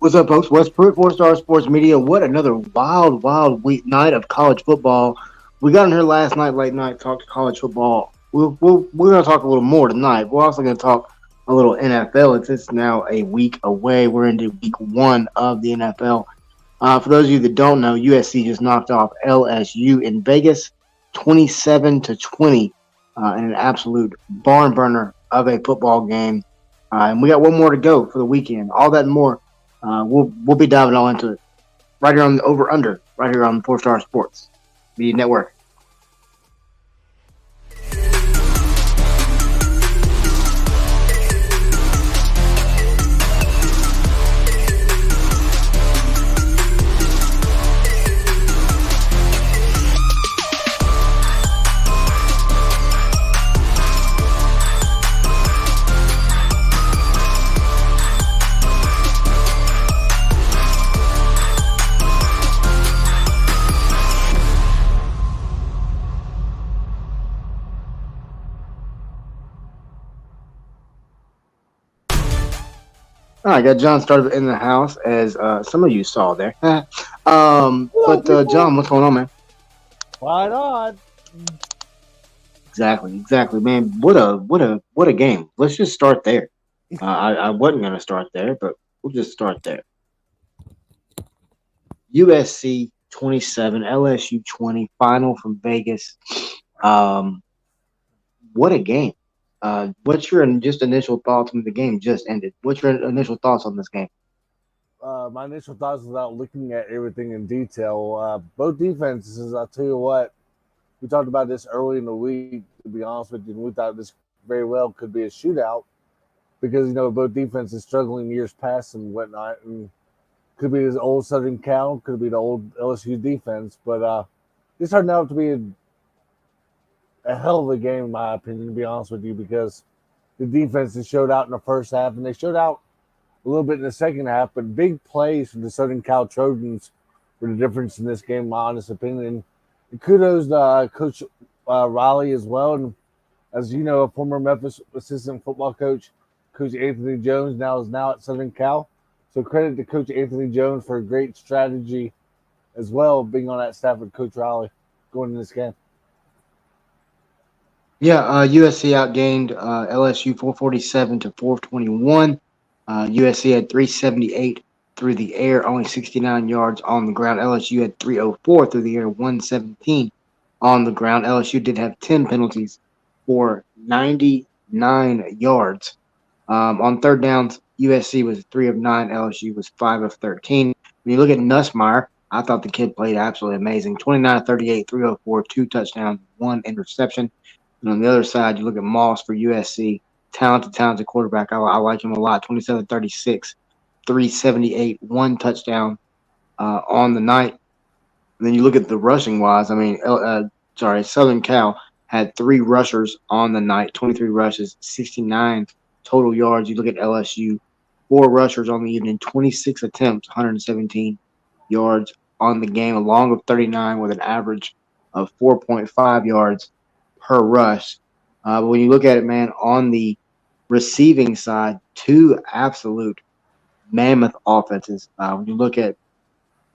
What's up, folks? West Pruitt, Four Star Sports Media. What another wild, wild week night of college football. We got in here last night, late night, talked college football. We're going to talk a little more tonight. We're also going to talk a little NFL. It's now a week away. We're into week one of the NFL. For those of you that don't know, USC just knocked off LSU in Vegas, 27-20, in an absolute barn burner of a football game. And we got one more to go for the weekend. All that and more. We'll be diving all into it right here on the Over Under, right here on the Four Star Sports Media Network. All right, got John started in the house, as some of you saw there. John, what's going on, man? Why not? Exactly, man. What a game. Let's just start there. I wasn't gonna start there, but we'll just start there. USC 27, LSU 20, final from Vegas. What a game. What's your just initial thoughts when the game just ended? What's your initial thoughts on this game? My initial thoughts without looking at everything in detail. Both defenses, I'll tell you what, we talked about this early in the week, to be honest with you, and we thought this very well could be a shootout because, both defenses struggling years past and whatnot, and could be the old Southern Cal, could be the old LSU defense, but this turned out to be a hell of a game, in my opinion, to be honest with you, because the defenses showed out in the first half, and they showed out a little bit in the second half, but big plays from the Southern Cal Trojans were the difference in this game, in my honest opinion. And kudos to Coach Riley as well. And as you know, a former Memphis assistant football coach, Coach Anthony Jones, is now at Southern Cal. So credit to Coach Anthony Jones for a great strategy as well, being on that staff with Coach Riley going in this game. Yeah, USC outgained LSU 447 to 421. USC had 378 through the air, only 69 yards on the ground. LSU had 304 through the air, 117 on the ground. LSU did have 10 penalties for 99 yards. On third downs, USC was 3 of 9. LSU was 5 of 13. When you look at Nussmeier, I thought the kid played absolutely amazing. 29 of 38, 304, 2 touchdowns, 1 interception. And on the other side, you look at Moss for USC, talented quarterback. I like him a lot. 27-36, 378, 1 touchdown on the night. And then you look at the rushing wise. I mean, Southern Cal had 3 rushers on the night, 23 rushes, 69 total yards. You look at LSU, 4 rushers on the evening, 26 attempts, 117 yards on the game, along with 39 with an average of 4.5 yards per rush. But when you look at it, man, on the receiving side, 2 absolute mammoth offenses. When you look at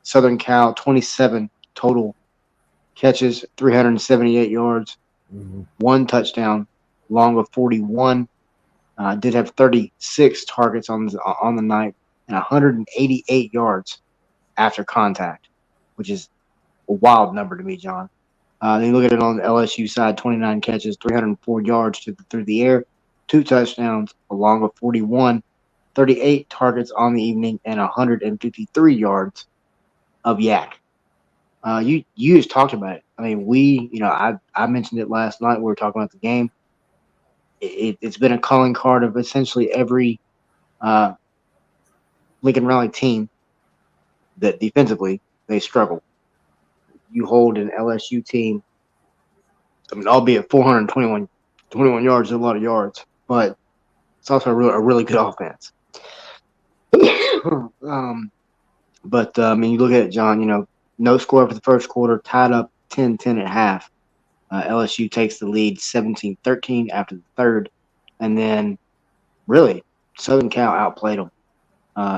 Southern Cal, 27 total catches, 378 yards, 1 touchdown, along with 41. Did have 36 targets on the night and 188 yards after contact, which is a wild number to me, John. Then you look at it on the LSU side, 29 catches, 304 yards through the air, 2 touchdowns, along with 41, 38 targets on the evening, and 153 yards of yak. You just talked about it. I mean, I mentioned it last night. We were talking about the game. It's been a calling card of essentially every Lincoln Riley team that defensively they struggle. You hold an LSU team, I mean, albeit 421 yards is a lot of yards, but it's also a really good offense. I mean, you look at it, John, no score for the first quarter, tied up 10-10 at half. LSU takes the lead 17-13 after the third, and then really Southern Cal outplayed them.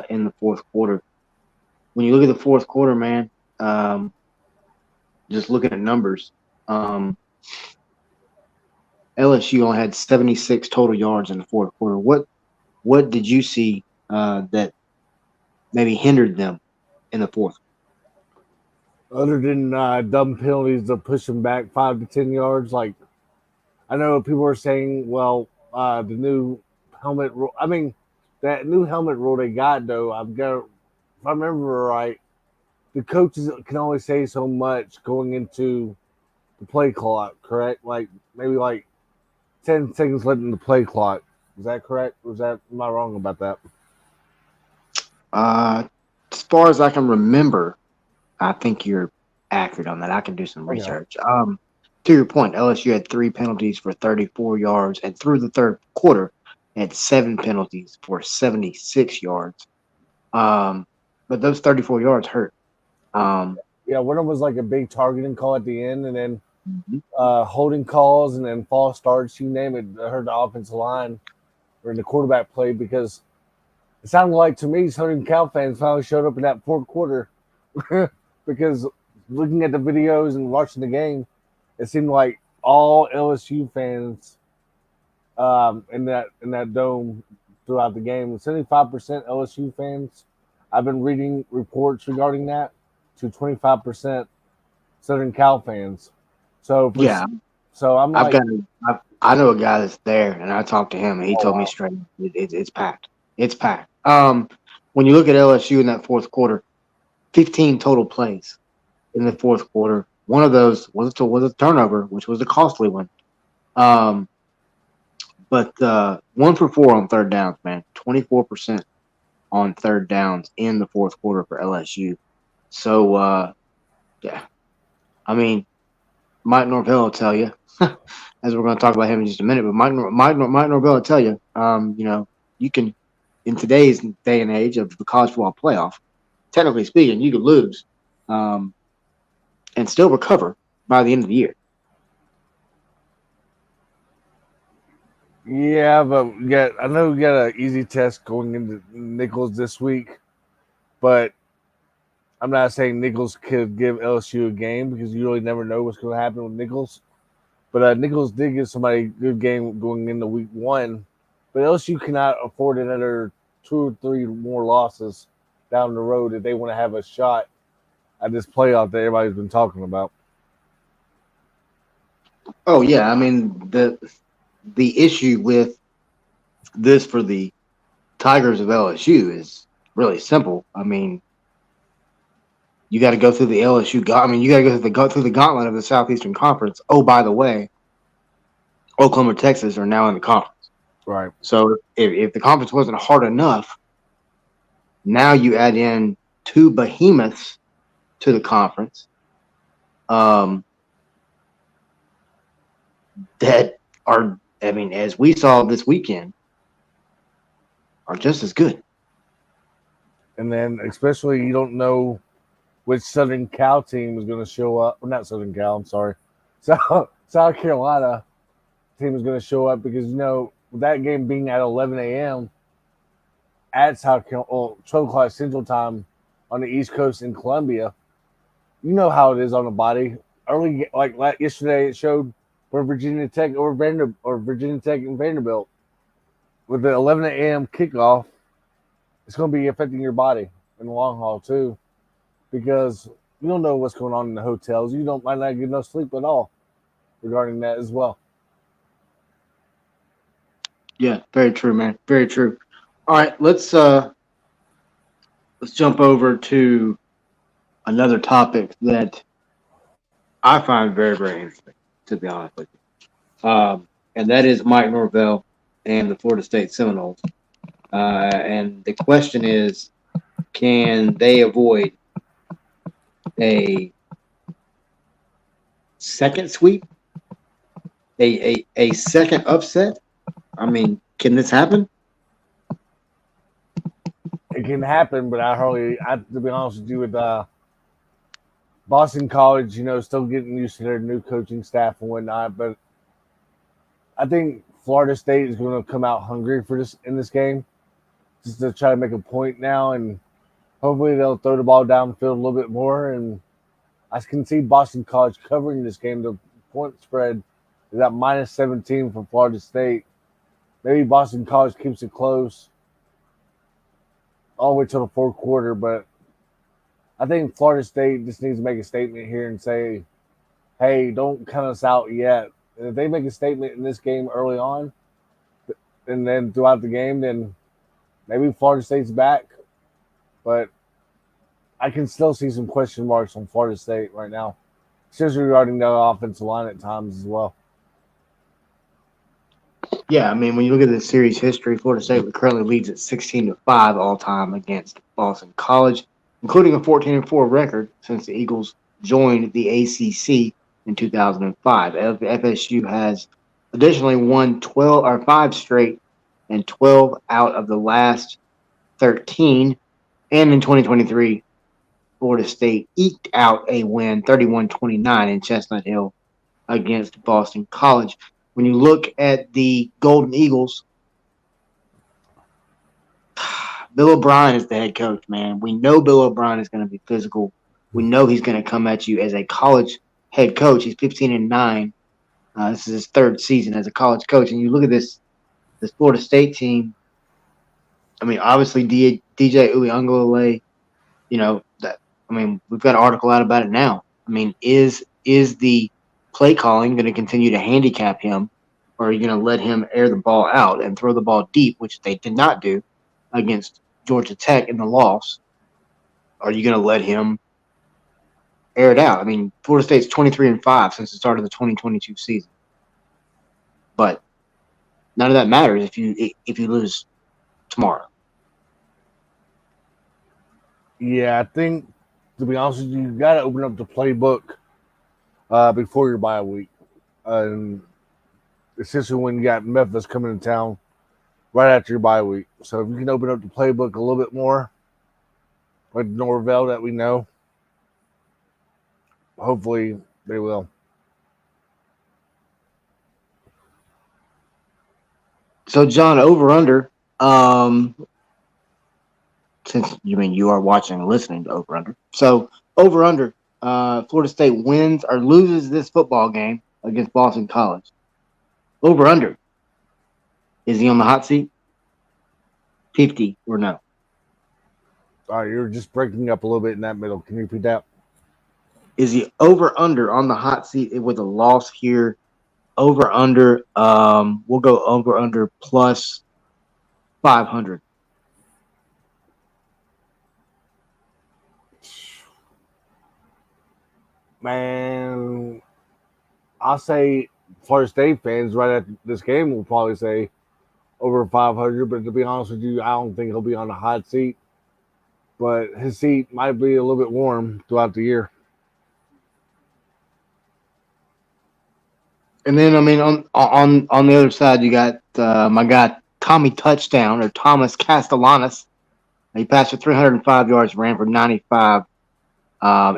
in the fourth quarter. When you look at the fourth quarter, man, just looking at numbers, LSU only had 76 total yards in the fourth quarter. What did you see that maybe hindered them in the fourth? Other than dumb penalties to push them back 5 to 10 yards, like I know people are saying, well, the new helmet rule. I mean, that new helmet rule they got though. If I remember right, the coaches can only say so much going into the play clock. Correct? Like maybe like 10 seconds left in the play clock. Is that correct? Am I wrong about that? As far as I can remember, I think you're accurate on that. I can do some Okay. research. To your point, LSU had 3 penalties for 34 yards, and through the third quarter, had 7 penalties for 76 yards. But those 34 yards hurt. Um, Yeah, one of them was like a big targeting call at the end, and then holding calls, and then false starts. You name it. I heard the offensive line or in the quarterback play because it sounded like to me Southern Cal fans finally showed up in that fourth quarter because looking at the videos and watching the game, it seemed like all LSU fans in that dome throughout the game. 75% LSU fans. I've been reading reports regarding that to 25% Southern Cal fans. So yeah, so I'm I've like, got. I know a guy that's there, and I talked to him, and he oh told me wow, straight, it's packed. It's packed. When you look at LSU in that fourth quarter, 15 total plays in the fourth quarter. One of those was a turnover, which was a costly one. Um, but 1 for 4 on third downs, man. 24% on third downs in the fourth quarter for LSU. So yeah, I mean, Mike Norvell will tell you, as we're going to talk about him in just a minute. But Mike Norvell will tell you, you can, in today's day and age of the college football playoff, technically speaking, you could lose, and still recover by the end of the year. yeah, but I know we got an easy test going into Nichols this week, but I'm not saying Nichols could give LSU a game because you really never know what's going to happen with Nichols. But Nichols did give somebody a good game going into week one. But LSU cannot afford another 2 or 3 more losses down the road if they want to have a shot at this playoff that everybody's been talking about. Oh yeah, I mean the issue with this for the Tigers of LSU is really simple. I mean, you got to go through the LSU. I mean, you got to go through the gauntlet of the Southeastern Conference. Oh, by the way, Oklahoma, Texas are now in the conference. Right. So if the conference wasn't hard enough, now you add in 2 behemoths to the conference um, that are, I mean, as we saw this weekend, are just as good. And then, especially, you don't know which Southern Cal team is going to show up. Well, not Southern Cal, I'm sorry. South Carolina team is going to show up because, with that game being at 11 a.m. at South Carolina, 12 o'clock Central Time on the East Coast in Columbia, you know how it is on the body. Early, like yesterday, it showed where Virginia Tech or Virginia Tech and Vanderbilt with the 11 a.m. kickoff. It's going to be affecting your body in the long haul too, because you don't know what's going on in the hotels. You might not get no sleep at all regarding that as well. Yeah, very true, man. Very true. All right, let's jump over to another topic that I find very, very interesting, to be honest with you. And that is Mike Norvell and the Florida State Seminoles. And the question is, can they avoid a second sweep, a second upset? I mean, can this happen? It can happen, but to be honest with you, with Boston College, still getting used to their new coaching staff and whatnot. But I think Florida State is going to come out hungry for this in this game. just to try to make a point now, and hopefully they'll throw the ball downfield a little bit more. And I can see Boston College covering this game. The point spread is at minus 17 for Florida State. Maybe Boston College keeps it close all the way till the fourth quarter, but I think Florida State just needs to make a statement here and say, hey, don't count us out yet. And if they make a statement in this game early on and then throughout the game, then maybe Florida State's back. But I can still see some question marks on Florida State right now, especially regarding their offensive line at times as well. Yeah, I mean, when you look at the series history, Florida State currently leads at 16-5 all time against Boston College, including a 14-4 record since the Eagles joined the ACC in 2005. FSU has additionally won 12 or 5 straight and 12 out of the last 13. And in 2023, Florida State eked out a win 31-29 in Chestnut Hill against Boston College. When you look at the Golden Eagles, Bill O'Brien is the head coach, man. We know Bill O'Brien is going to be physical. We know he's going to come at you as a college head coach. He's 15-9. This is his third season as a college coach. And you look at this Florida State team. I mean, obviously DJ Uiagalelei, we've got an article out about it now. I mean, is the play calling going to continue to handicap him, or are you going to let him air the ball out and throw the ball deep, which they did not do against Georgia Tech in the loss? Are you going to let him air it out? I mean, Florida State's 23-5 since the start of the 2022 season, but none of that matters if you lose tomorrow. Yeah, I think, to be honest with you, you got to open up the playbook before your bye week. And essentially when you got Memphis coming to town right after your bye week. So if you can open up the playbook a little bit more, like Norvell that we know, hopefully they will. So, John, over-under, since you are watching and listening to over-under. So, over-under, Florida State wins or loses this football game against Boston College. Over-under, is he on the hot seat? 50 or no? All right, you're just breaking up a little bit in that middle. Can you repeat that? Is he over-under on the hot seat with a loss here? Over-under, we'll go over-under plus 500. Man, I'll say Florida State fans right after this game will probably say over 500. But to be honest with you, I don't think he'll be on the hot seat. But his seat might be a little bit warm throughout the year. And then, I mean, on the other side, you got my guy Tommy Touchdown or Thomas Castellanos. He passed for 305 yards, ran for 95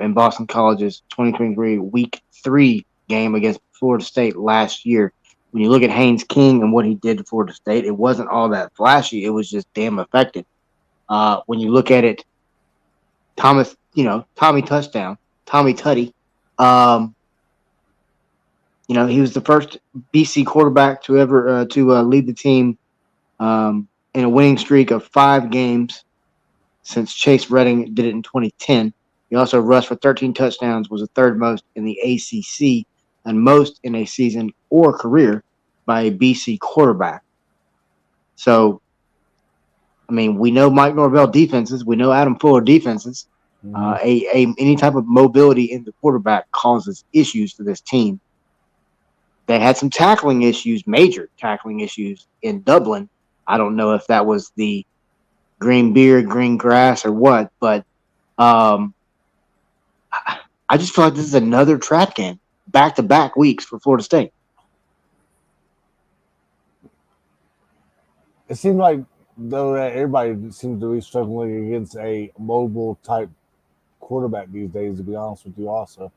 in Boston College's 2023 Week 3 game against Florida State last year. When you look at Haynes King and what he did to Florida State, it wasn't all that flashy. It was just damn effective. When you look at it, Tommy Touchdown, Tommy Tutty, he was the first BC quarterback to ever lead the team in a winning streak of 5 games since Chase Redding did it in 2010. He also rushed for 13 touchdowns, was the third most in the ACC and most in a season or career by a BC quarterback. So, I mean, we know Mike Norvell defenses. We know Adam Fuller defenses. Any type of mobility in the quarterback causes issues for this team. They had some tackling issues, major tackling issues in Dublin. I don't know if that was the green beard, green grass, or what, but I just feel like this is another trap game, back-to-back weeks for Florida State. It seems like, though, that everybody seems to be struggling against a mobile type quarterback these days, to be honest with you also.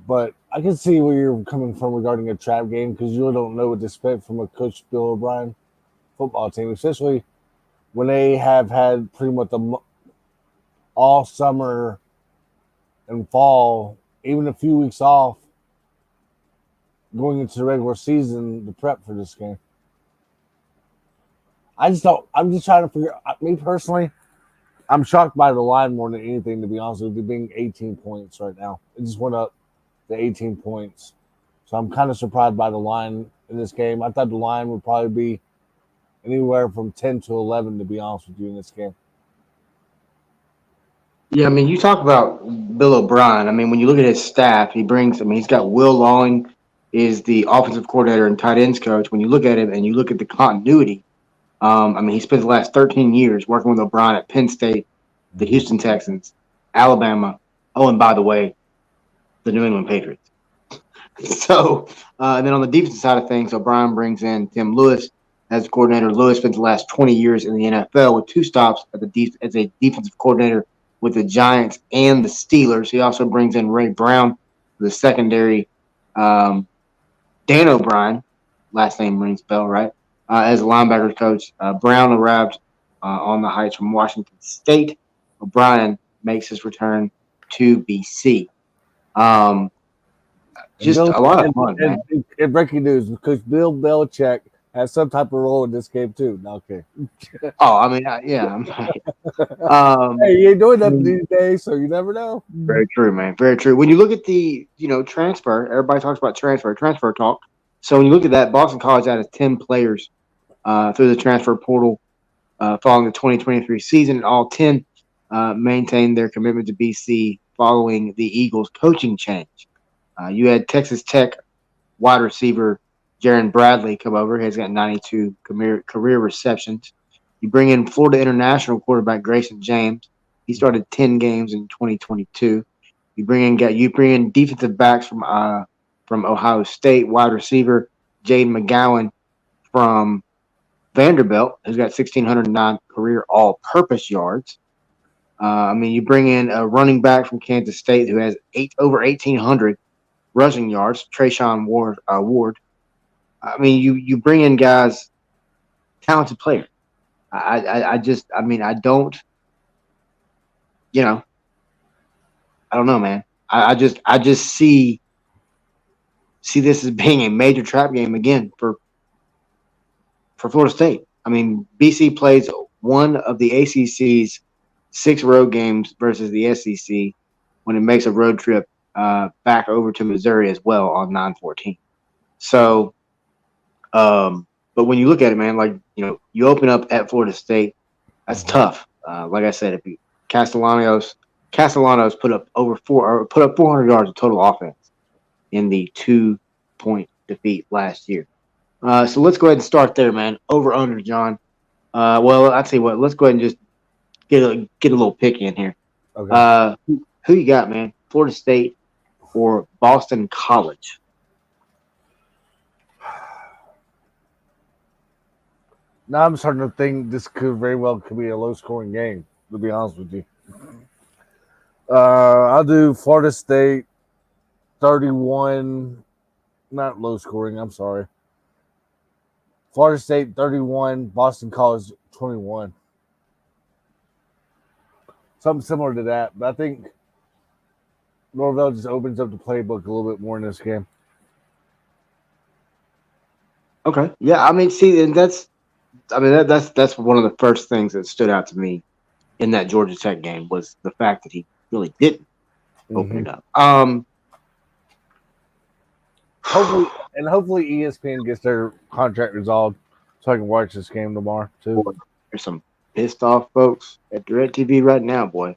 But I can see where you're coming from regarding a trap game because you really don't know what to expect from a coach Bill O'Brien. football team, especially when they have had pretty much all summer and fall, even a few weeks off going into the regular season to prep for this game. I just don't. I'm just trying to figure. Me personally, I'm shocked by the line more than anything. To be honest with you, being 18 points right now, it just went up to 18 points. So I'm kind of surprised by the line in this game. I thought the line would probably be anywhere from 10 to 11. To be honest with you, in this game. Yeah, I mean, you talk about Bill O'Brien. I mean, when you look at his staff, he brings. I mean, he's got Will Lawing is the offensive coordinator and tight ends coach. When you look at him and you look at the continuity, I mean, he spent the last 13 years working with O'Brien at Penn State, the Houston Texans, Alabama. Oh, and by the way, the New England Patriots. So, and then on the defensive side of things, O'Brien brings in Tim Lewis as coordinator. Lewis spent the last 20 years in the NFL with 2 stops as a defensive coordinator with the Giants and the Steelers. He also brings in Ray Brown, the secondary. Dan O'Brien, last name rings a bell, right? As a linebackers coach. Brown arrived on the Heights from Washington State. O'Brien makes his return to BC. Just a lot of fun, man. And breaking news, because Bill Belichick has some type of role in this game too. No, okay. Oh, I mean, yeah. Hey, you ain't doing nothing these days, so you never know. Very true, man. Very true. When you look at the, transfer, everybody talks about transfer talk. So when you look at that, Boston College added 10 players through the transfer portal following the 2023 season, and all 10 maintained their commitment to BC following the Eagles' coaching change. You had Texas Tech wide receiver Jaron Bradley come over. He's got 92 career receptions. You bring in Florida International quarterback Grayson James. He started 10 games in 2022. You bring in defensive backs from Ohio State, wide receiver Jaden McGowan from Vanderbilt, who's got 1,609 career all-purpose yards. I mean, you bring in a running back from Kansas State who has over 1,800 rushing yards, Trayshawn Ward. I mean, you bring in guys, talented players. I don't, I don't know, man. I just see this as being a major trap game again for Florida State. I mean, BC plays one of the ACC's 6 road games versus the SEC when it makes a road trip back over to Missouri as well on 9/14. So, but when you look at it, man, like, you open up at Florida State, that's tough. Like I said, if Castellanos put up 400 yards of total offense in the 2-point defeat last year. So let's go ahead and start there, man. Over under, John. Well, I'll tell you what. Let's go ahead and just get a little pick in here. Okay. Who you got, man? Florida State or Boston College? Now I'm starting to think this could very well be a low-scoring game. To be honest with you, I'll do Florida State 31. Not low-scoring. I'm sorry. Florida State 31, Boston College 21. Something similar to that, but I think Norvell just opens up the playbook a little bit more in this game. Okay. Yeah, I mean, see, and that's one of the first things that stood out to me in that Georgia Tech game was the fact that he really didn't open it up. Hopefully ESPN gets their contract resolved so I can watch this game tomorrow too. Boy, there's some pissed off folks at DirecTV right now, boy.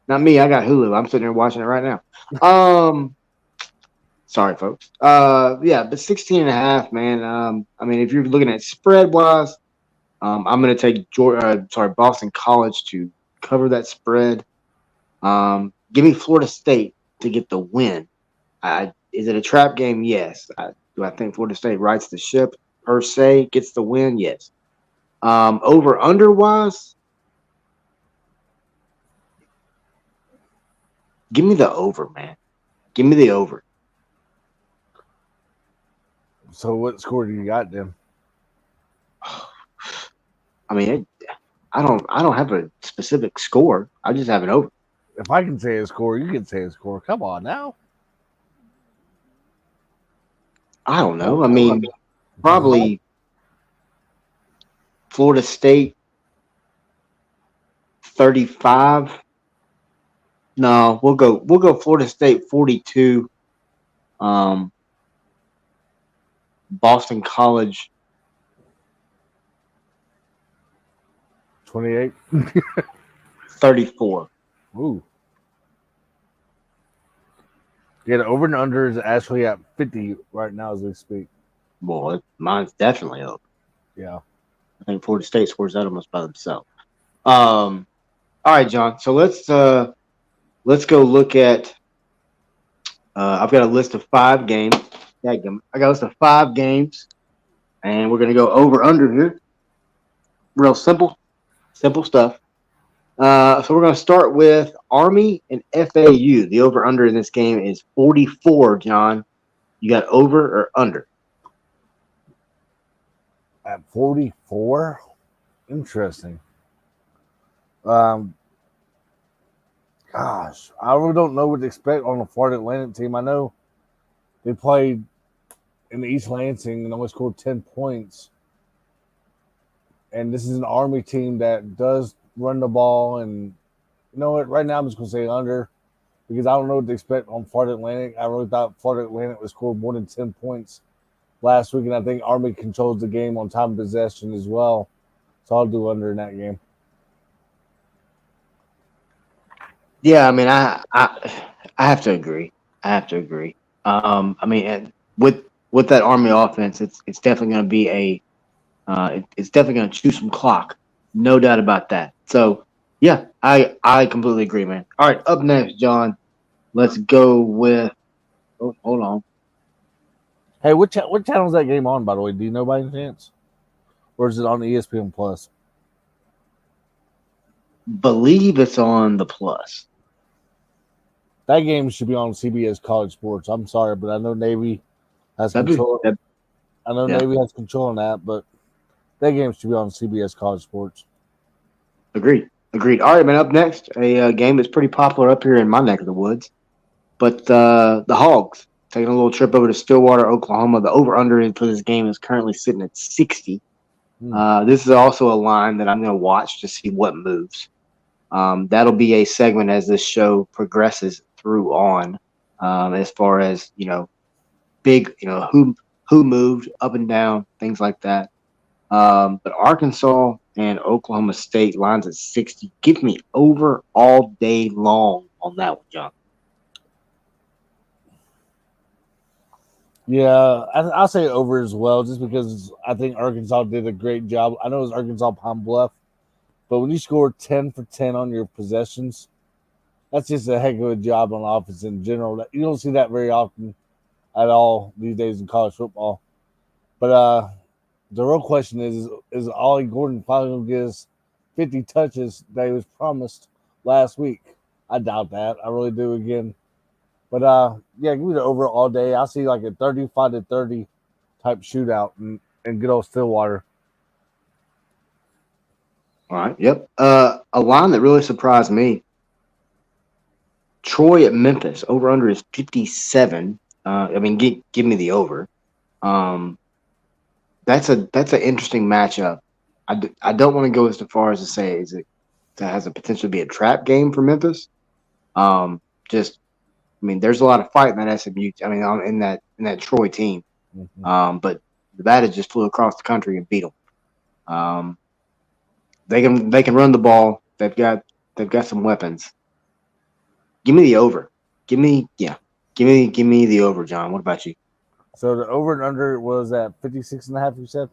Not me. I got Hulu. I'm sitting there watching it right now. Sorry, folks. Yeah, but 16.5, man. I mean, if you're looking at spread wise, I'm going to take Boston College to cover that spread. Give me Florida State to get the win. Is it a trap game? Yes. Do I think Florida State rights the ship per se, gets the win? Yes. Over under wise, give me the over, man. Give me the over. So what score do you got then? I mean, I don't have a specific score. I just have an over. If I can say a score, you can say a score. Come on now. I don't know. I mean, Because it's probably Florida State 35. No, we'll go Florida State 42. Um, Boston College 28. 34. Ooh. Yeah, the over and under is actually at 50 right now as we speak. Boy, mine's definitely up. Yeah. I think Florida State scores that almost by themselves. All right, John. So let's go look at. I've got a list of 5 games. I got a list of 5 games, and we're gonna go over under here. Real simple stuff. So we're gonna start with Army and FAU. The over under in this game is 44. John, you got over or under? At 44? Interesting. Um, Gosh, I really don't know what to expect on the Florida Atlantic team. I know they played in East Lansing and almost scored 10 points. And this is an Army team that does run the ball. And you know what? Right now, I'm just going to say under because I don't know what to expect on Florida Atlantic. I really thought Florida Atlantic would score more than 10 points last week. And I think Army controls the game on time of possession as well. So I'll do under in that game. Yeah, I mean, I have to agree. I mean, and with that Army offense, it's definitely going to be it's definitely going to chew some clock, no doubt about that. So, yeah, I completely agree, man. All right, up next, John. Let's go with. Oh, hold on. Hey, what channel is that game on, by the way? Do you know by any chance? Or is it on ESPN Plus? Believe it's on the Plus. That game should be on CBS College Sports. I'm sorry, but I know Navy has control. I know Navy has control on that, but that game should be on CBS College Sports. Agreed. All right, man. Up next, a game that's pretty popular up here in my neck of the woods, but the Hogs taking a little trip over to Stillwater, Oklahoma. The over/under for this game is currently sitting at 60. This is also a line that I'm going to watch to see what moves. That'll be a segment as this show progresses through on, as far as big, who moved up and down, things like that. But Arkansas and Oklahoma State lines at 60. Give me over all day long on that one, John. Yeah, I'll say over as well, just because I think Arkansas did a great job. I know it was Arkansas Pine Bluff, but when you score 10 for 10 on your possessions, that's just a heck of a job on offense in general. You don't see that very often at all these days in college football. But the real question is Ollie Gordon finally going to get his 50 touches that he was promised last week? I doubt that. I really do again. But yeah, give me the over all day. I see like a 35-30 type shootout in good old Stillwater. All right. Yep. A line that really surprised me. Troy at Memphis. Over under is 57. I mean, give me the over. That's an interesting matchup. I don't want to go as far as to say that has a potential to be a trap game for Memphis. I mean, there's a lot of fight in that SMU. I mean, in that Troy team. Mm-hmm. But Nevada just flew across the country and beat them. They can run the ball. They've got some weapons. Give me the over. Give me the over, John. What about you? So the over and under was at 56.5, you said?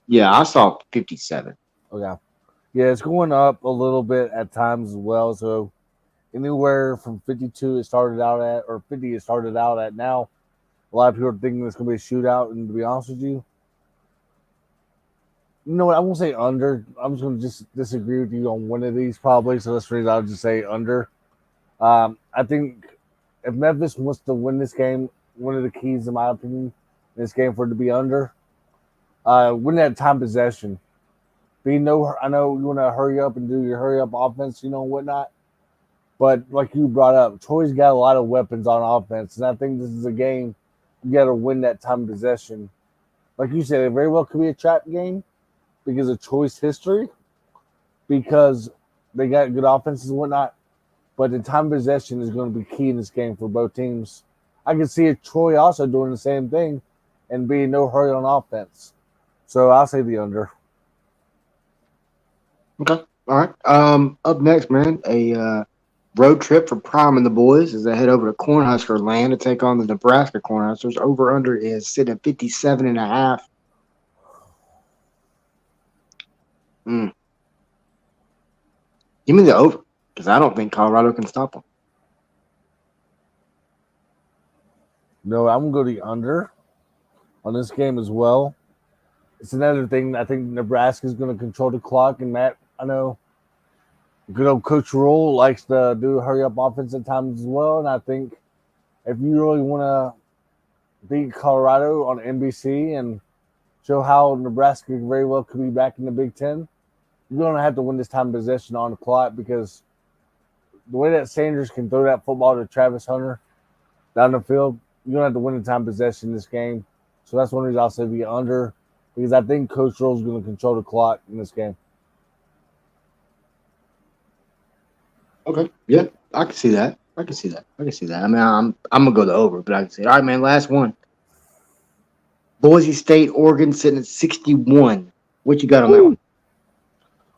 Yeah, I saw 57. Okay. Yeah, it's going up a little bit at times as well. So anywhere from 52 it started out at, or 50 it started out at now. A lot of people are thinking it's going to be a shootout. And to be honest with you, you know what? I won't say under. I'm just going to just disagree with you on one of these probably. So that's the reason I'll just say under. I think if Memphis wants to win this game, one of the keys, in my opinion, in this game for it to be under, win that time possession. I know you want to hurry up and do your hurry up offense, and whatnot. But like you brought up, Troy's got a lot of weapons on offense, and I think this is a game you got to win that time of possession. Like you said, it very well could be a trap game because of Troy's history, because they got good offenses and whatnot. But the time of possession is going to be key in this game for both teams. I can see Troy also doing the same thing and being no hurry on offense. So I'll say the under. Okay. All right. Up next, man, a road trip for Prime and the boys as they head over to Cornhusker land to take on the Nebraska Cornhuskers. Over under is sitting at 57.5. Mm. Give me the over because I don't think Colorado can stop them. No, I'm going to go the under on this game as well. It's another thing. I think Nebraska is going to control the clock. And Matt, I know good old Coach Rule likes to do hurry up offense at times as well. And I think if you really want to beat Colorado on NBC and show how Nebraska very well could be back in the Big Ten, you're going to have to win this time possession on the clock, because the way that Sanders can throw that football to Travis Hunter down the field, you're going to have to win the time possession in this game. So that's one reason I'll say be under, because I think Coach Rule is going to control the clock in this game. Okay. Yeah, I can see that. I can see that. I mean, I'm gonna go the over, but I can see it. All right, man. Last one. Boise State, Oregon, sitting at 61. What you got on that one?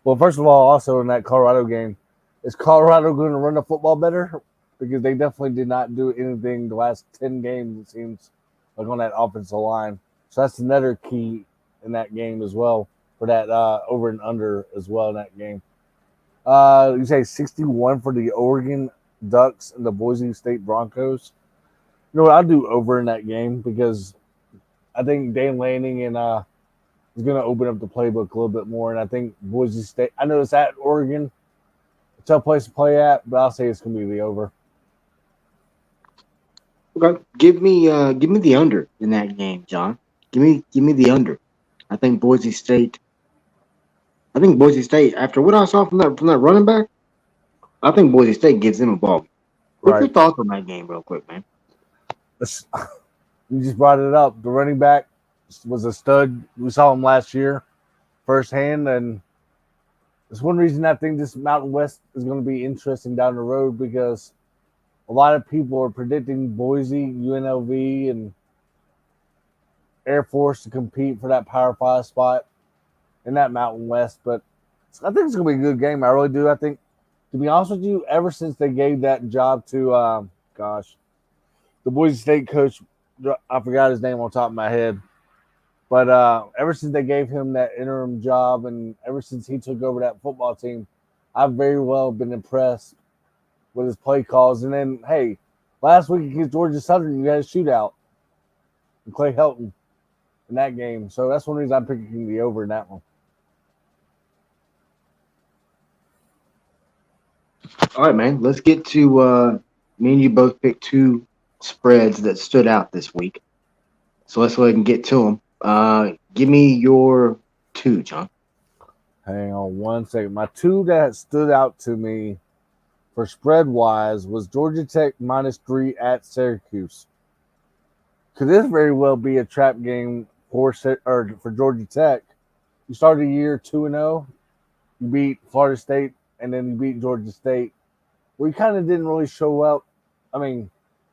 Well, first of all, also in that Colorado game, is Colorado going to run the football better? Because they definitely did not do anything the last 10 games, it seems, like on that offensive line. So that's another key in that game as well, for that over and under as well in that game. You say 61 for the Oregon Ducks and the Boise State Broncos. You know what? I'll do over in that game, because I think Dan Lanning and is going to open up the playbook a little bit more. And I think Boise State, I know it's at Oregon, a tough place to play at, but I'll say it's going to be the over. Okay. Give me the under in that game, John. Give me the under. I think Boise State. After what I saw from that running back, I think Boise State gives them a ball. What's your Right. thoughts on that game, real quick, man? You just brought it up. The running back was a stud. We saw him last year firsthand, and it's one reason I think this Mountain West is going to be interesting down the road, because a lot of people are predicting Boise, UNLV, and Air Force to compete for that Power 5 spot in that Mountain West. But I think it's going to be a good game. I really do. I think, to be honest with you, ever since they gave that job to, the Boise State coach, I forgot his name on top of my head, but ever since they gave him that interim job, and ever since he took over that football team, I've very well been impressed with his play calls. And then, hey, last week against Georgia Southern, you had a shootout with Clay Helton in that game. So that's one reason I'm picking the over in that one. All right, man. Let's get to me and you both picked two spreads that stood out this week. So let's go ahead and get to them. Give me your two, John. Hang on one second. My two that stood out to me for spread wise was Georgia Tech -3 at Syracuse. Could this very well be a trap game for Georgia Tech? You started the year 2-0, you beat Florida State, and then you beat Georgia State. Well, you kind of didn't really show up. I mean,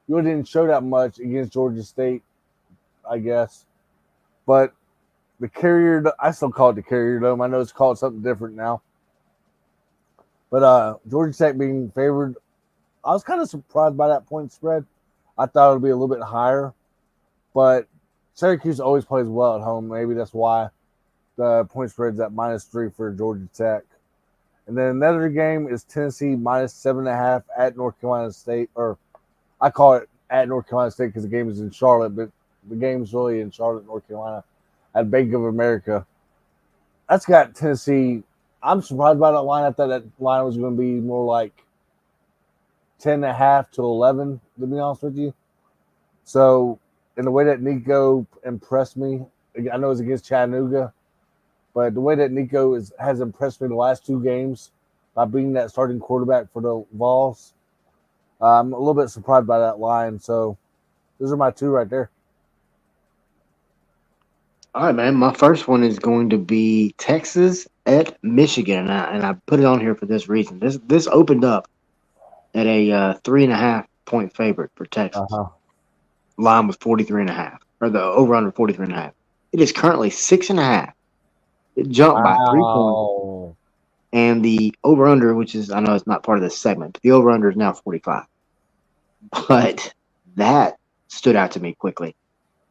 you really didn't show that much against Georgia State, I guess. But the Carrier, I still call it the Carrier Dome. I know it's called something different now. But Georgia Tech being favored, I was kind of surprised by that point spread. I thought it would be a little bit higher. But Syracuse always plays well at home. Maybe that's why the point spread's at -3 for Georgia Tech. And then another game is Tennessee -7.5 at North Carolina State. Or I call it at North Carolina State because the game is in Charlotte, but the game's really in Charlotte, North Carolina, at Bank of America. That's got Tennessee. I'm surprised by that line. I thought that line was going to be more like 10.5 to 11, to be honest with you. So, in the way that Nico impressed me, I know it's against Chattanooga, But the way that Nico has impressed me the last two games by being that starting quarterback for the Vols, I'm a little bit surprised by that line. So those are my two right there. All right, man. My first one is going to be Texas at Michigan, and I put it on here for this reason. This opened up at a 3.5 point favorite for Uh Texas. huh. Line was 43.5, or the over under 43.5. It is currently 6.5. It jumped by 3 points, Wow. and the over under, which is I know it's not part of this segment, but the over under is now 45. But that stood out to me quickly.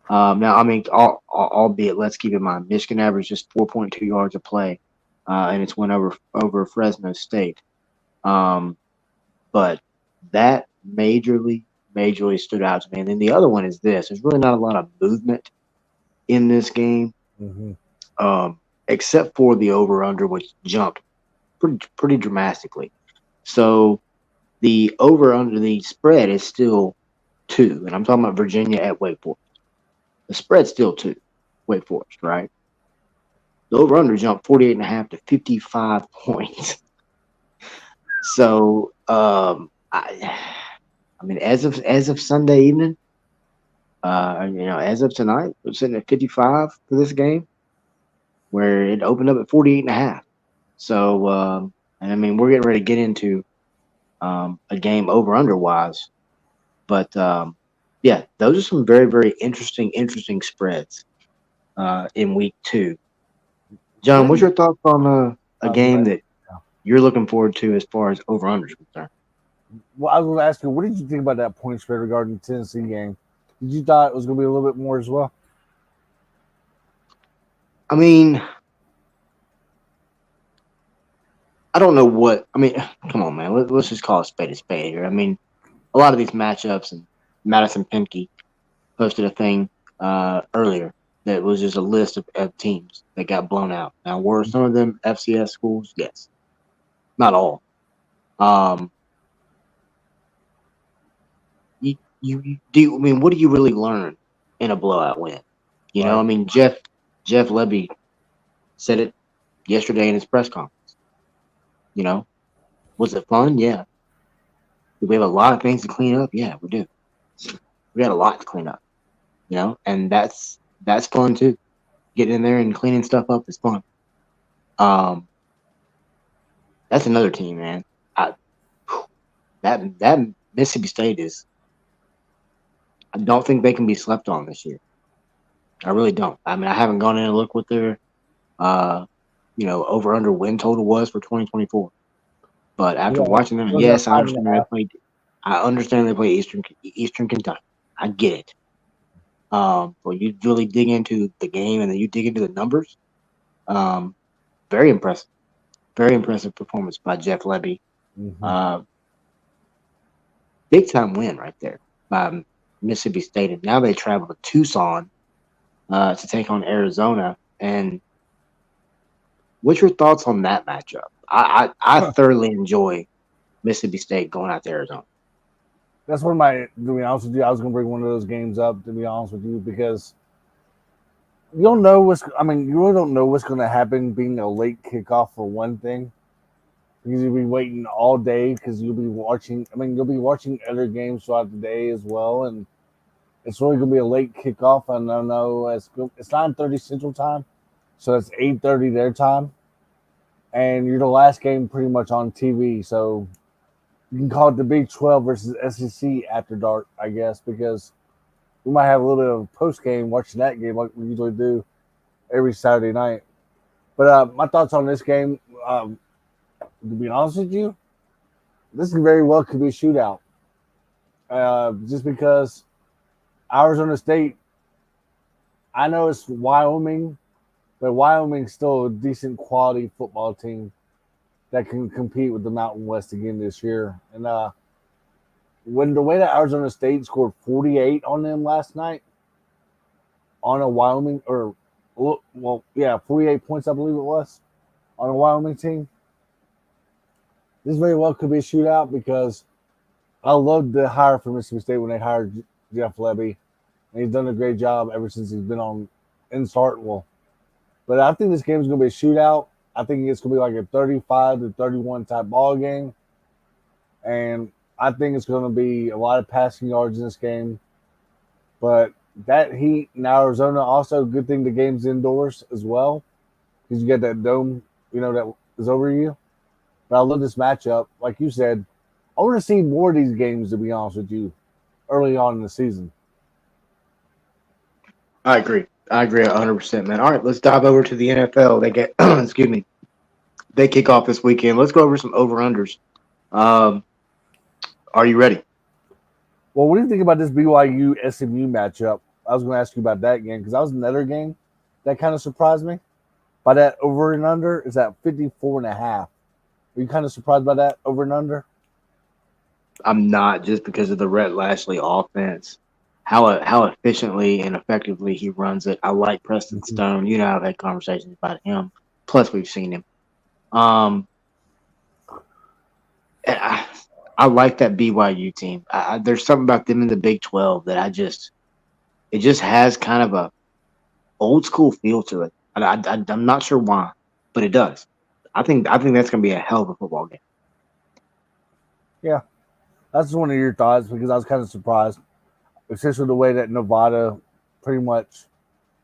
Now, I mean, albeit, let's keep in mind, Michigan averaged just 4.2 yards a play, and it's went over Fresno State. Um, but that majorly stood out to me. And then the other one is this: there's really not a lot of movement in this game, Mm-hmm. except for the over under, which jumped pretty dramatically. So the over under the spread is still 2, and I'm talking about Virginia at Wake Forest. The spread's still 2, Wake Forest, right? The over under jumped 48.5 to 55 points. So I mean, as of Sunday evening, as of tonight, we're sitting at 55 for this game, where it opened up at 48.5. So and I mean, we're getting ready to get into a game over under wise, but yeah, those are some very interesting spreads in week 2. John, what's your thoughts on a Go game ahead. that you're looking forward to as far as over under is concerned? Well, I was going to ask you, what did you think about that point spread regarding the Tennessee game? Did you thought it was going to be a little bit more as well? I mean, I don't know what. I mean, come on, man. Let's just call a spade here. I mean, a lot of these matchups, and Madison Pimke posted a thing earlier that was just a list of teams that got blown out. Now, were some of them FCS schools? Yes, not all. Um, you do. I mean, what do you really learn in a blowout win? Right. I mean, Jeff Lebby said it yesterday in his press conference. You know, was it fun? Yeah. Do we have a lot of things to clean up? Yeah, we do. We got a lot to clean up. And that's fun too. Getting in there and cleaning stuff up is fun. Um, that's another team, man. I, that Mississippi State is. I don't think they can be slept on this year. I really don't. I mean, I haven't gone in and looked what their, uh, over under win total was for 2024. But after Yeah, watching them, it was at yes, I five and a understand they half. played. I understand they play Eastern Kentucky. I get it. But you really dig into the game and then you dig into the numbers. Um, very impressive. Very impressive performance by Jeff Lebby. Mm-hmm. Uh, Big time win right there by Mississippi State. And now they travel to Tucson to take on Arizona. And what's your thoughts on that matchup? I thoroughly enjoy Mississippi State going out to Arizona. That's one of my. To be honest with you, I was going to bring one of those games up. To be honest with you, because you don't know what's. I mean, you really don't know what's going to happen. Being a late kickoff for one thing, because you'll be waiting all day because you'll be watching. I mean, you'll be watching other games throughout the day as well, and it's really going to be a late kickoff. And I know it's 9:30 Central Time, so it's 8:30 their time, and you're the last game pretty much on TV. So you can call it the Big 12 versus SEC after dark, I guess, because we might have a little bit of post game watching that game like we usually do every Saturday night. But my thoughts on this game, to be honest with you, this very well could be a shootout. Just because Arizona State, I know it's Wyoming, but Wyoming's still a decent quality football team that can compete with the Mountain West again this year. And when the way that Arizona State scored 48 on them last night on a Wyoming, 48 points, I believe it was, on a Wyoming team. This very well could be a shootout because I loved the hire for Mississippi State when they hired Jeff Lebby. And he's done a great job ever since he's been on in Starkville. But I think this game is going to be a shootout. I think it's going to be like a 35-31 type ball game. And I think it's going to be a lot of passing yards in this game. But that heat in Arizona, also good thing the game's indoors as well. Because you get that dome, that is over you. But I love this matchup. Like you said, I want to see more of these games, to be honest with you, early on in the season. I agree. I agree 100%, man. All right, let's dive over to the NFL. They get, excuse me, they kick off this weekend. Let's go over some over-unders. Are you ready? Well, what do you think about this BYU SMU matchup? I was going to ask you about that game because that was another game that kind of surprised me. By that over and under is at 54.5. Are you kind of surprised by that over and under? I'm not, just because of the Rhett Lashley offense, how efficiently and effectively he runs it. I like Preston Stone. I've had conversations about him. Plus, we've seen him. I like that BYU team. There's something about them in the Big 12 that it just has kind of a old school feel to it. I'm not sure why, but it does. I think that's going to be a hell of a football game. Yeah, that's one of your thoughts because I was kind of surprised, especially the way that Nevada pretty much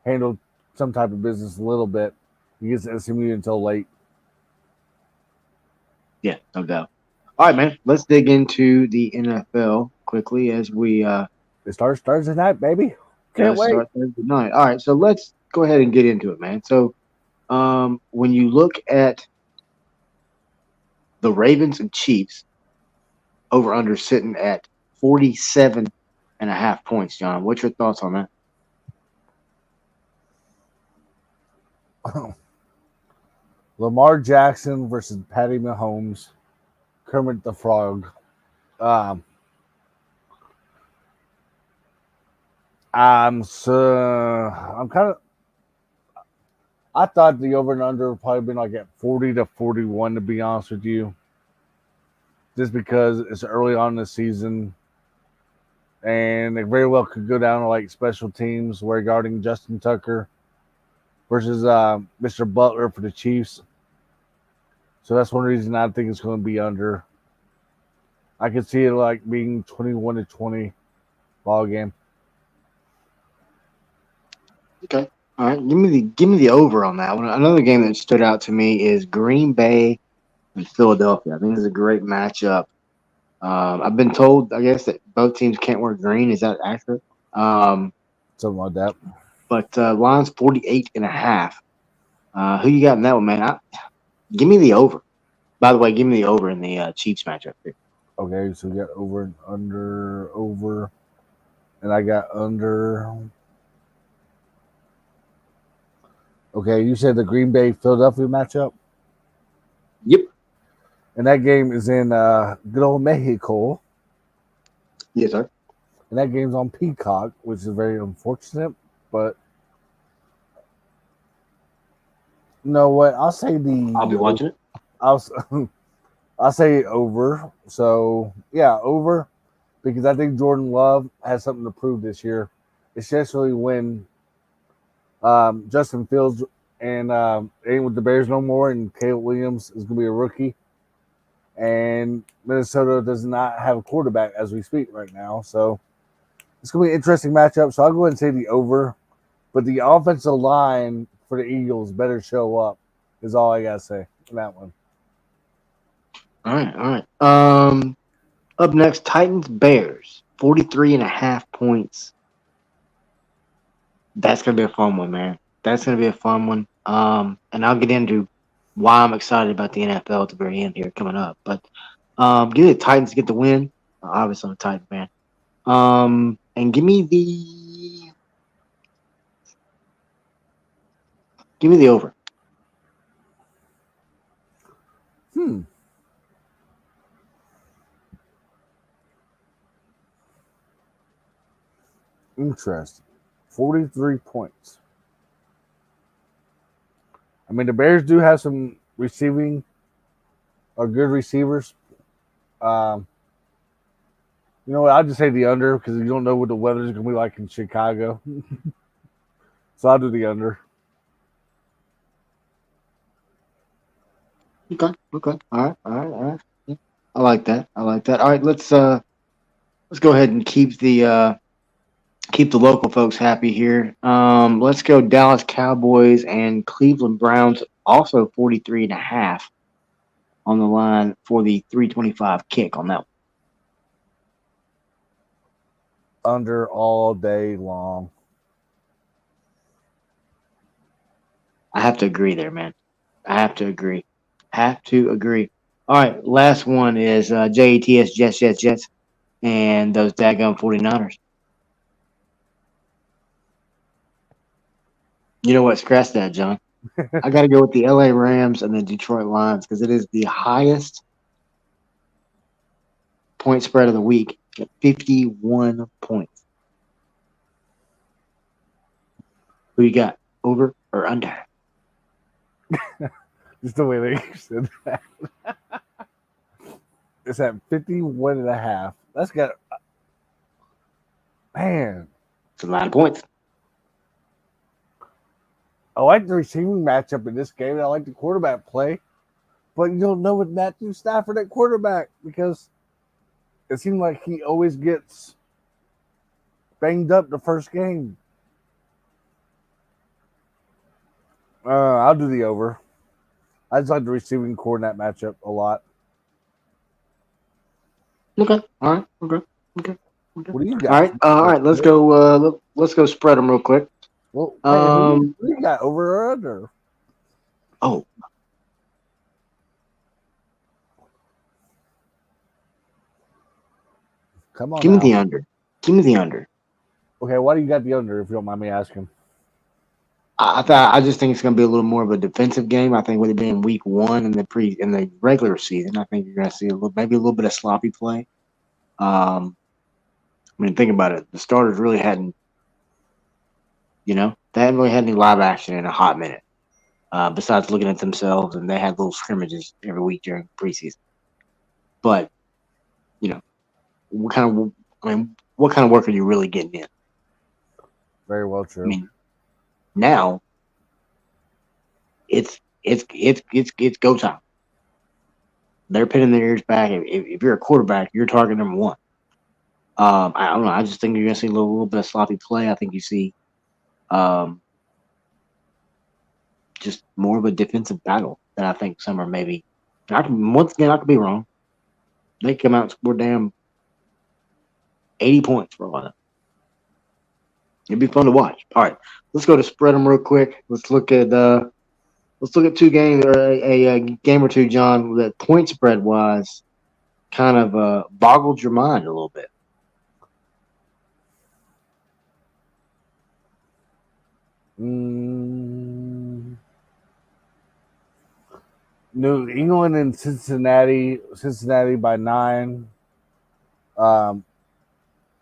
handled some type of business a little bit against SMU until late. Yeah, no doubt. All right, man. Let's dig into the NFL quickly as we it starts Thursday night, baby. Can't wait. Start Thursday night. All right, so let's go ahead and get into it, man. So, when you look at the Ravens and Chiefs, over under sitting at 47.5 points, John. What's your thoughts on that? Lamar Jackson versus Patty Mahomes, Kermit the Frog. I'm kind of. I thought the over and under would probably been like at 40-41, to be honest with you, just because it's early on in the season, and it very well could go down to like special teams regarding Justin Tucker versus Mr. Butler for the Chiefs. So that's one reason I think it's going to be under. I could see it like being 21-20 ball game. Okay. All right. Give me the over on that one. Another game that stood out to me is Green Bay and Philadelphia. I think it's a great matchup. I've been told, I guess, that both teams can't wear green. Is that accurate? Something like that. But Lions 48.5. Who you got in that one, man? Give me the over. By the way, give me the over in the Chiefs matchup here. Okay, so we got over and over, and I got under. Okay, you said the Green Bay Philadelphia matchup? Yep. And that game is in good old Mexico. Yes, sir. And that game's on Peacock, which is very unfortunate, but you know what? I'll say I'll be watching it. I'll say over. So yeah, over, because I think Jordan Love has something to prove this year, especially when Justin Fields and ain't with the Bears no more, and Caleb Williams is going to be a rookie, and Minnesota does not have a quarterback as we speak right now. So it's going to be an interesting matchup. So I'll go ahead and say the over, but the offensive line for the Eagles better show up is all I got to say on that one. All right. Up next, Titans Bears 43.5 points. That's gonna be a fun one, man. That's gonna be a fun one. And I'll get into why I'm excited about the NFL at the very end here coming up. But give me the Titans to get the win. Obviously, I'm a Titans fan. And give me the over. Interesting. 43 points. I mean, the Bears do have some receiving or good receivers. You know what? I'll just say the under because you don't know what the weather's going to be like in Chicago. So I'll do the under. Okay. Okay. All right. All right. All right. Yeah. I like that. I like that. All right. Let's go ahead and keep the local folks happy here. Let's go Dallas Cowboys and Cleveland Browns. Also 43.5 on the line for the 325 kick on that one. Under all day long. I have to agree there, man. I have to agree. Have to agree. All right, last one is JETS Jets and those daggum 49ers. You know what? Scratch that, John. I got to go with the LA Rams and the Detroit Lions because it is the highest point spread of the week at 51 points. Who you got? Over or under? Just the way they said that. It's at 51 and a half. That's got, man. It's a lot of points. I like the receiving matchup in this game. I like the quarterback play. But you don't know with Matthew Stafford at quarterback because it seems like he always gets banged up the first game. I'll do the over. I just like the receiving core in that matchup a lot. Okay. All right. Okay. Okay. Okay. What do you All got? right. All right. Let's go. Let's go spread them real quick. Well, man, Um. who you got over or under? Oh, Come on give me now. the under. Give me the under. Okay, why do you got the under if you don't mind me asking? I just think it's going to be a little more of a defensive game. I think with it being week one in the regular season, I think you're going to see maybe a little bit of sloppy play. I mean, think about it. The starters really hadn't, they hadn't really had any live action in a hot minute. Besides looking at themselves, and they had little scrimmages every week during preseason. But you know, what kind of work are you really getting in? Very well I true. mean, now it's go time. They're pinning their ears back. If you're a quarterback, you're target number one. I don't know. I just think you're gonna see a little bit of sloppy play. I think you see um, just more of a defensive battle that I think some are maybe. Once again, I could be wrong. They come out and score damn 80 points for a while. It'd be fun to watch. All right, let's go to spread them real quick. Let's look at two games or a game or two, John. That point spread wise, kind of boggled your mind a little bit. New England and Cincinnati. Cincinnati by 9. Um,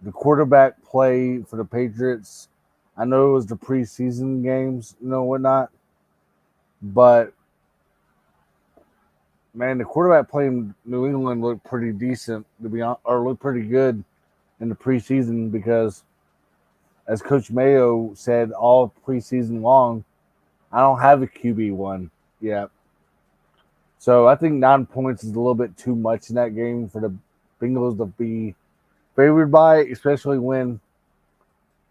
the quarterback play for the Patriots. I know it was the preseason games, whatnot, but man, the quarterback play in New England looked pretty decent to be honest, or looked pretty good in the preseason because, as Coach Mayo said all preseason long, I don't have a QB1 yet. So I think 9 points is a little bit too much in that game for the Bengals to be favored by, especially when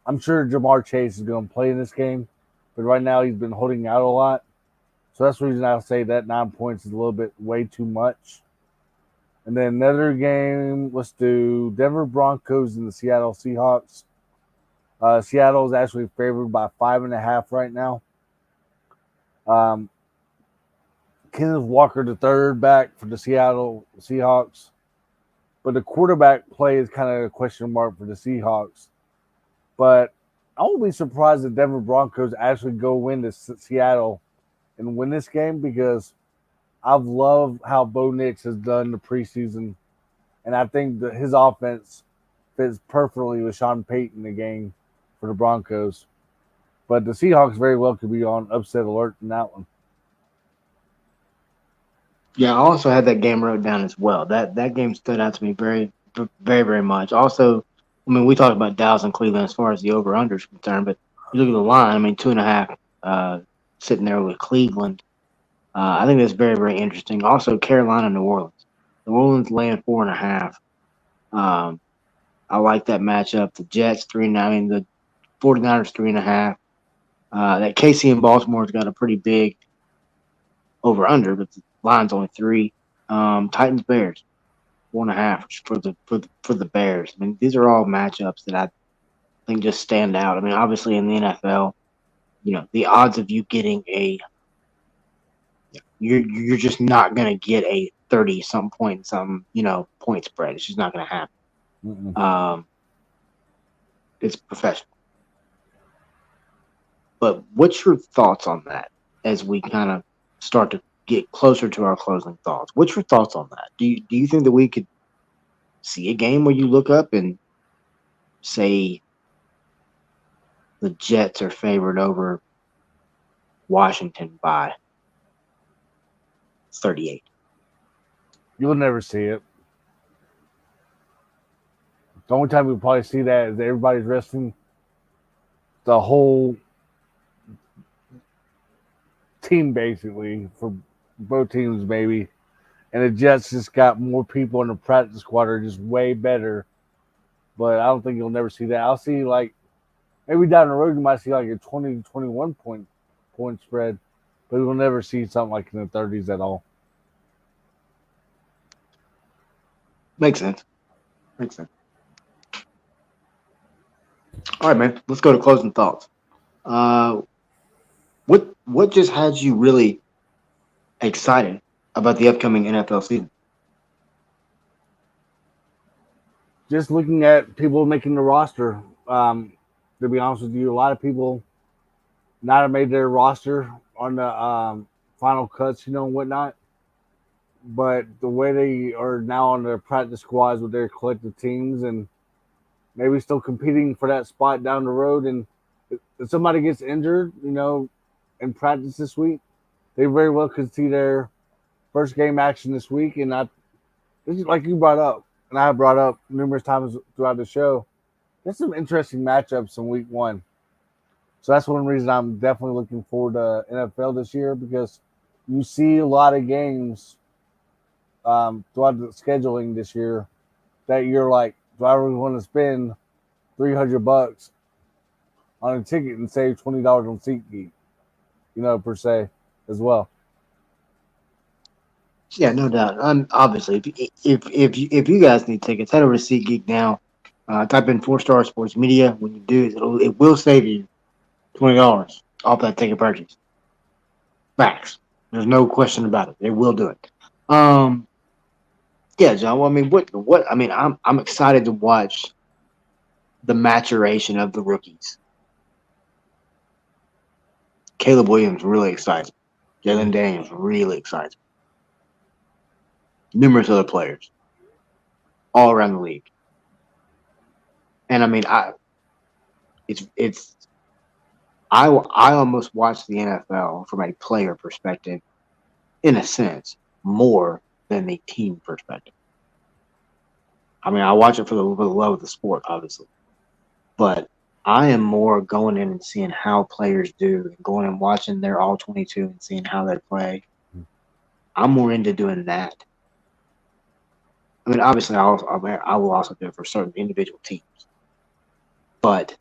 I'm sure Jamar Chase is going to play in this game, but right now he's been holding out a lot. So that's the reason I'll say that 9 points is a little bit way too much. And then another game, let's do Denver Broncos and the Seattle Seahawks. Seattle is actually favored by 5.5 right now. Kenneth Walker, the third back for the Seattle Seahawks. But the quarterback play is kind of a question mark for the Seahawks. But I won't be surprised if Denver Broncos actually go win this Seattle and win this game because I've loved how Bo Nix has done the preseason. And I think that his offense fits perfectly with Sean Payton in the game for the Broncos. But the Seahawks very well could be on upset alert in that one. Yeah, I also had that game wrote down as well. That game stood out to me very, very, very much. Also, I mean, we talked about Dallas and Cleveland as far as the over under is concerned, but you look at the line. I mean, 2.5 sitting there with Cleveland. I think that's very, very interesting. Also, Carolina, New Orleans. New Orleans laying 4.5. Um, I like that matchup. The Jets 3.9. I mean, the 49ers 3.5. That KC and Baltimore's got a pretty big over under, but the line's only 3. Titans Bears 4.5 for the Bears. I mean, these are all matchups that I think just stand out. I mean, obviously in the NFL, the odds of you getting you're just not gonna get a 30 something point some point spread. It's just not gonna happen. Mm-mm. It's professional. But what's your thoughts on that as we kind of start to get closer to our closing thoughts? What's your thoughts on that? Do you think that we could see a game where you look up and say the Jets are favored over Washington by 38? You'll never see it. The only time we probably see that is everybody's resting the whole team basically for both teams, maybe. And the Jets just got more people in the practice squad are just way better. But I don't think you'll never see that. I'll see like maybe down the road you might see like a 20 to 21 point spread, but you'll never see something like in the 30s at all. Makes sense. Makes sense. All right, man. Let's go to closing thoughts. Uh, what just had you really excited about the upcoming NFL season? Just looking at people making the roster, to be honest with you, a lot of people not have made their roster on the final cuts, and whatnot. But the way they are now on their practice squads with their collective teams and maybe still competing for that spot down the road. And if somebody gets injured, in practice this week, they very well could see their first game action this week. And this is like you brought up, and I have brought up numerous times throughout the show. There's some interesting matchups in week 1. So that's one reason I'm definitely looking forward to NFL this year because you see a lot of games throughout the scheduling this year that you're like, do I really want to spend $300 on a ticket and save $20 on SeatGeek, per se, as well. Yeah, no doubt. Obviously, if you guys need tickets, head over to SeatGeek now. Type in 4 Star Sports Media. When you do, it will save you $20 off that ticket purchase. Facts. There's no question about it. They will do it. Yeah, John. Well, I mean, what? I mean, I'm excited to watch the maturation of the rookies. Caleb Williams really excites me. Jalen Daniels really excites me. Numerous other players all around the league. And I mean, I almost watch the NFL from a player perspective, in a sense, more than the team perspective. I mean, I watch it for the love of the sport, obviously, but I am more going in and seeing how players do, and going and watching their all 22 and seeing how they play. I'm more into doing that. I mean, obviously, I will also do it for certain individual teams, but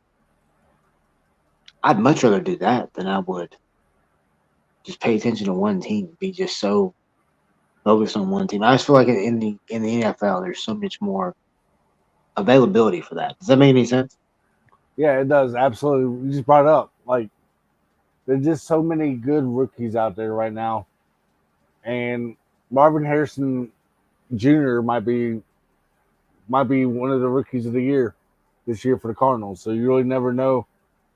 I'd much rather do that than I would just pay attention to one team, be just so focused on one team. I just feel like in the NFL, there's so much more availability for that. Does that make any sense? Yeah, it does. Absolutely. You just brought it up. Like, there's just so many good rookies out there right now. And Marvin Harrison Jr. might be one of the rookies of the year this year for the Cardinals. So you really never know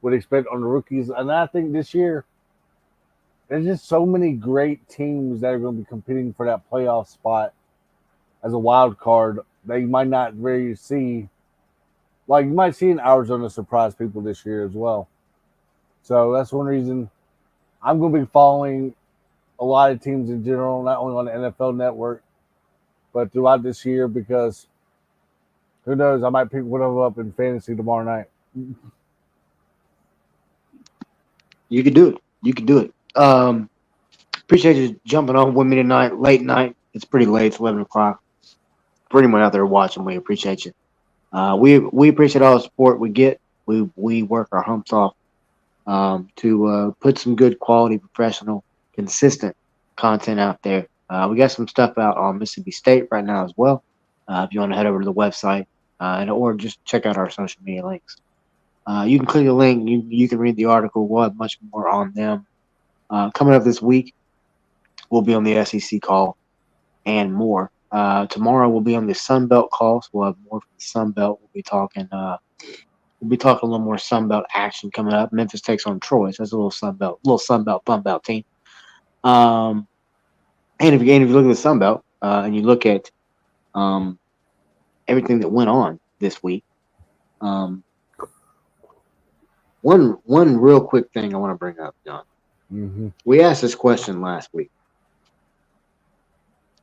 what to expect on the rookies. And I think this year there's just so many great teams that are going to be competing for that playoff spot as a wild card that you might not really see. Like you might see an Arizona surprise people this year as well. So that's one reason I'm going to be following a lot of teams in general, not only on the NFL Network, but throughout this year because who knows, I might pick one of them up in fantasy tomorrow night. You could do it. You could do it. Appreciate you jumping on with me tonight, late night. It's pretty late. It's 11 o'clock. For anyone out there watching, we appreciate you. We appreciate all the support we get. We work our humps off to put some good quality, professional, consistent content out there. We got some stuff out on Mississippi State right now as well. If you want to head over to the website or just check out our social media links. You can click the link. You can read the article. We'll have much more on them. Coming up this week, we'll be on the SEC call and more. Tomorrow we'll be on the Sun Belt call, so we'll have more from the Sun Belt. We'll be talking a little more Sun Belt action coming up. Memphis takes on Troy, so that's a little Sun Belt, Fun Belt team. And if you look at the Sun Belt and you look at everything that went on this week, one real quick thing I want to bring up, John. Mm-hmm. We asked this question last week.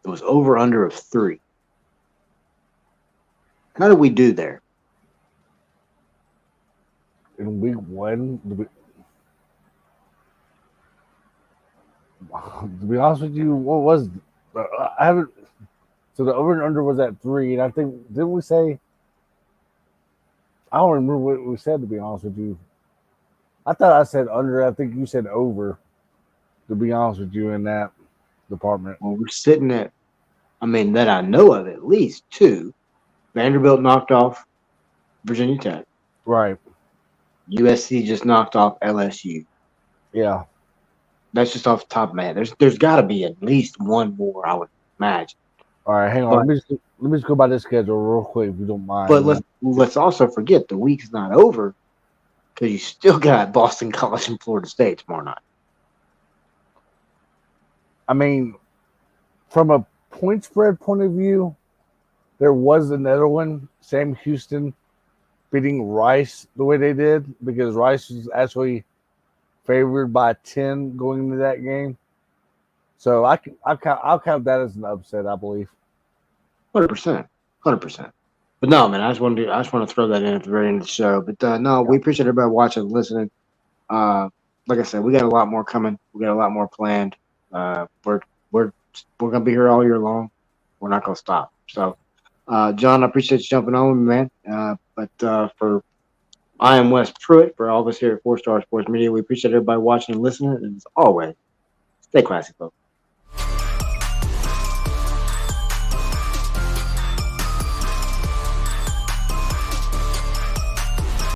It was over under of 3. How did we do there? In week 1, to be honest with you, what was I haven't. So the over and under was at 3, and I think didn't we say? I don't remember what we said, to be honest with you. I thought I said under. I think you said over. To be honest with you, in that department. Well, we're sitting at, that I know of, at least 2. Vanderbilt knocked off Virginia Tech. Right. USC just knocked off LSU. Yeah. That's just off the top of my head. There's got to be at least one more, I would imagine. All right, hang on. Let me just go by this schedule real quick, if you don't mind. But let's also forget the week's not over because you still got Boston College and Florida State tomorrow night. From a point spread point of view, there was another one, Sam Houston beating Rice the way they did, because Rice was actually favored by 10 going into that game. So I'll count that as an upset, I believe. 100%. But no, man, I just want to throw that in at the very end of the show. But no, we appreciate everybody watching and listening. Like I said, we got a lot more coming. We got a lot more planned. We're gonna be here all year long. We're not gonna stop. So, John, I appreciate you jumping on with me, man. But for I am Wes Pruitt, for all of us here at 4 Star Sports Media, we appreciate everybody watching and listening. And as always, stay classy, folks.